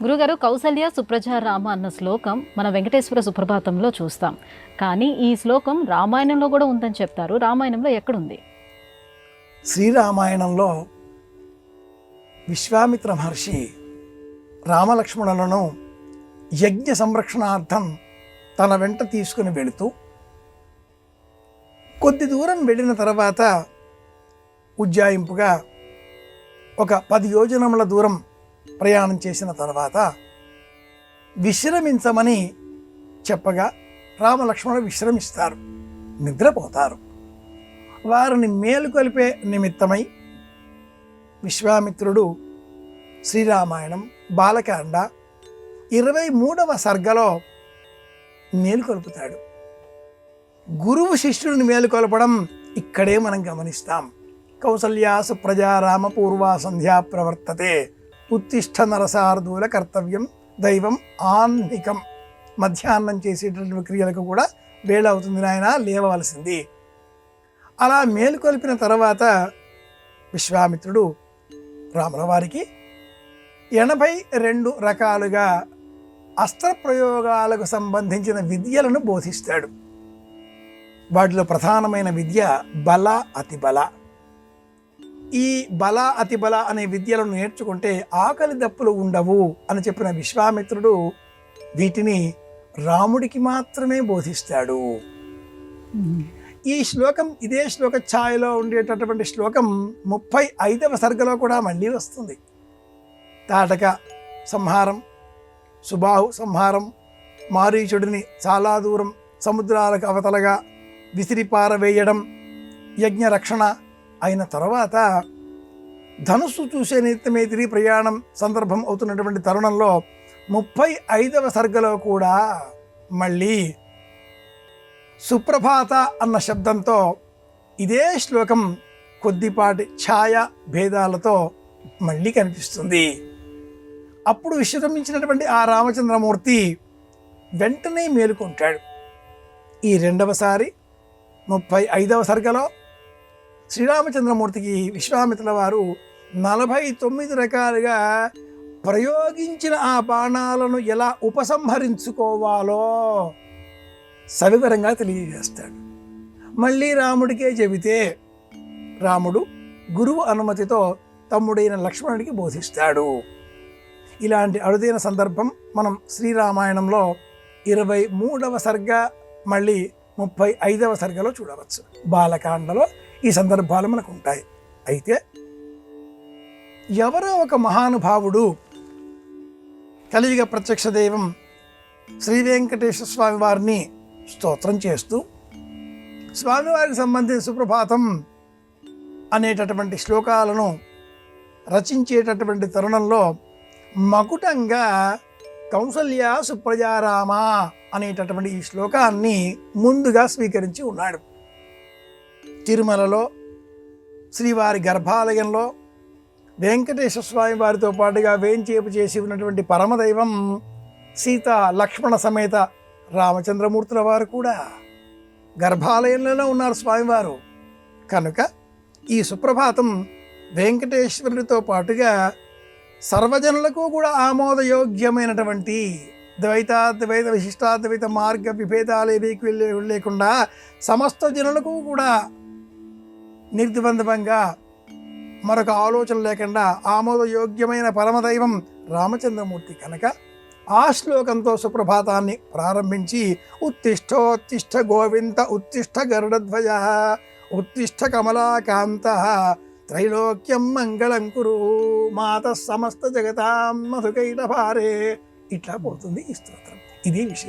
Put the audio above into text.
గురుగారు, కౌసల్య సుప్రజ రామ అన్న శ్లోకం మన వెంకటేశ్వర సుప్రభాతంలో చూస్తాం. కానీ ఈ శ్లోకం రామాయణంలో కూడా ఉందని చెప్తారు. రామాయణంలో ఎక్కడుంది? శ్రీరామాయణంలో విశ్వామిత్ర మహర్షి రామలక్ష్మణులను యజ్ఞ సంరక్షణార్థం తన వెంట తీసుకుని వెళుతూ కొద్ది దూరం వెళ్ళిన తర్వాత ఉజ్జాయింపుగా ఒక 10 యోజనముల దూరం ప్రయాణం చేసిన తర్వాత విశ్రమించమని చెప్పగా రామలక్ష్మణులు విశ్రమిస్తారు, నిద్రపోతారు. వారిని మేలుకొలిపే నిమిత్తమై విశ్వామిత్రుడు శ్రీరామాయణం బాలకాండ 23వ సర్గలో మేలుకొలుపుతాడు. గురువు శిష్యుడిని మేలుకొలపడం ఇక్కడే మనం గమనిస్తాం. కౌసల్యా సుప్రజా రామ పూర్వా సంధ్యా ప్రవర్తతే ఉత్తిష్ట నరసార్దూల కర్తవ్యం దైవం ఆన్నికం. మధ్యాహ్నం చేసేటటువంటి క్రియలకు కూడా వేళ అవుతుంది నాయన, లేవవలసింది. అలా మేలుకొల్పిన తర్వాత విశ్వామిత్రుడు రాముల వారికి 82 రకాలుగా అస్త్ర ప్రయోగాలకు సంబంధించిన విద్యలను బోధిస్తాడు. వాటిలో ప్రధానమైన విద్య బల అతిబల. ఈ బల అతిబల అనే విద్యలను నేర్చుకుంటే ఆకలి దప్పులు ఉండవు అని చెప్పిన విశ్వామిత్రుడు వీటిని రాముడికి మాత్రమే బోధిస్తాడు. ఈ శ్లోకం ఇదే శ్లోక ఛాయలో ఉండేటటువంటి శ్లోకం 35వ సర్గలో కూడా మళ్ళీ వస్తుంది. తాటక సంహారం, సుబాహు సంహారం, మారీచుడిని చాలా దూరం సముద్రాలకు అవతలగా విసిరిపారవేయడం, యజ్ఞ రక్షణ అయిన తర్వాత ధనుస్సు చూసే నిమిత్తమే తిరిగి ప్రయాణం సందర్భం అవుతున్నటువంటి తరుణంలో 35వ సర్గలో కూడా మళ్ళీ సుప్రభాత అన్న శబ్దంతో ఇదే శ్లోకం కొద్దిపాటి ఛాయ భేదాలతో మళ్ళీ కనిపిస్తుంది. అప్పుడు విశ్రమించినటువంటి ఆ రామచంద్రమూర్తి వెంటనే మేలుకుంటాడు. ఈ రెండవసారి 35వ సర్గలో శ్రీరామచంద్రమూర్తికి విశ్వామిత్రుల వారు 49 రకాలుగా ప్రయోగించిన ఆ బాణాలను ఎలా ఉపసంహరించుకోవాలో సవివరంగా తెలియజేస్తాడు. మళ్ళీ రాముడికే చెబితే రాముడు గురువు అనుమతితో తమ్ముడైన లక్ష్మణుడికి బోధిస్తాడు. ఇలాంటి అరుదైన సందర్భం మనం శ్రీరామాయణంలో 23వ సర్గ మళ్ళీ 35వ సర్గలో చూడవచ్చు. బాలకాండలో ఈ సందర్భాలు మనకు ఉంటాయి. అయితే ఎవరో ఒక మహానుభావుడు కలియుగ ప్రత్యక్ష దైవం శ్రీ వెంకటేశ్వర స్వామి వారిని స్తోత్రం చేస్తూ స్వామివారికి సంబంధించిన సుప్రభాతం అనేటటువంటి శ్లోకాలను రచించేటటువంటి తరుణంలో మకుటంగా కౌసల్య సుప్రజారామ అనేటటువంటి ఈ శ్లోకాన్ని ముందుగా స్వీకరించి ఉన్నాడు. తిరుమలలో శ్రీవారి గర్భాలయంలో వెంకటేశ్వర స్వామి వారితో పాటుగా వేంచేపు చేసి ఉన్నటువంటి పరమదైవం సీత లక్ష్మణ సమేత రామచంద్రమూర్తుల వారు కూడా గర్భాలయంలోనే ఉన్నారు స్వామివారు. కనుక ఈ సుప్రభాతం వెంకటేశ్వరుడితో పాటుగా సర్వజనులకు కూడా ఆమోదయోగ్యమైనటువంటి ద్వైతాద్వైత విశిష్టాద్వైత మార్గ విభేదాలు ఏవీకి లేకుండా సమస్త జనులకు కూడా నిర్ద్వంద్వంగా మరొక ఆలోచన లేకుండా ఆమోదయోగ్యమైన పరమదైవం రామచంద్రమూర్తి కనుక ఆ శ్లోకంతో సుప్రభాతాన్ని ప్రారంభించి ఉత్తిష్టోత్తిష్ట గోవింద ఉత్తిష్ట గరుడధ్వజ ఉత్తిష్ట కమలాకాంత త్రైలోక్యం మంగళం కురు మాత సమస్త జగతాం మధుకైట భారే. ఇట్లా పోతుంది ఈ స్తోత్రం. ఇది విషయం.